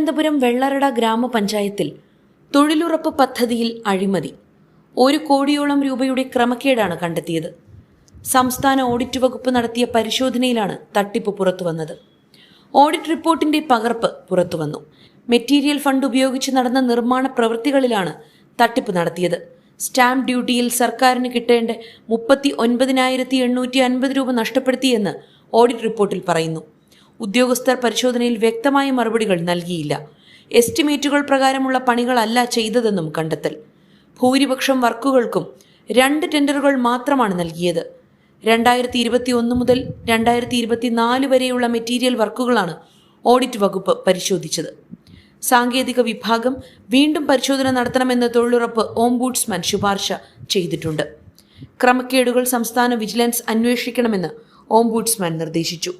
തിരുവനന്തപുരം വെള്ളറട ഗ്രാമപഞ്ചായത്തിൽ തൊഴിലുറപ്പ് പദ്ധതിയിൽ അഴിമതി. 1 കോടിയോളം രൂപയുടെ ക്രമക്കേടാണ് കണ്ടെത്തിയത്. സംസ്ഥാന ഓഡിറ്റ് വകുപ്പ് നടത്തിയ പരിശോധനയിലാണ് തട്ടിപ്പ് പുറത്തുവന്നത്. ഓഡിറ്റ് റിപ്പോർട്ടിന്റെ പകർപ്പ് പുറത്തുവന്നു. മെറ്റീരിയൽ ഫണ്ട് ഉപയോഗിച്ച് നടന്ന നിർമ്മാണ പ്രവൃത്തികളിലാണ് തട്ടിപ്പ് നടത്തിയത്. സ്റ്റാമ്പ് ഡ്യൂട്ടിയിൽ സർക്കാരിന് കിട്ടേണ്ട 39,850 രൂപ നഷ്ടപ്പെടുത്തിയെന്ന് ഓഡിറ്റ് റിപ്പോർട്ടിൽ പറയുന്നു. ഉദ്യോഗസ്ഥർ പരിശോധനയിൽ വ്യക്തമായ മറുപടികൾ നൽകിയില്ല. എസ്റ്റിമേറ്റുകൾ പ്രകാരമുള്ള പണികളല്ല ചെയ്തതെന്നും കണ്ടെത്തൽ. ഭൂരിപക്ഷം വർക്കുകൾക്കും 2 ടെൻഡറുകൾ മാത്രമാണ് നൽകിയത്. 2021 മുതൽ 2024 വരെയുള്ള മെറ്റീരിയൽ വർക്കുകളാണ് ഓഡിറ്റ് വകുപ്പ് പരിശോധിച്ചത്. സാങ്കേതിക വിഭാഗം വീണ്ടും പരിശോധന നടത്തണമെന്ന് തൊഴിലുറപ്പ് ഓംബുഡ്സ്മാൻ ശുപാർശ ചെയ്തിട്ടുണ്ട്. ക്രമക്കേടുകൾ സംസ്ഥാന വിജിലൻസ് അന്വേഷിക്കണമെന്ന് ഓംബുഡ്സ്മാൻ നിർദ്ദേശിച്ചു.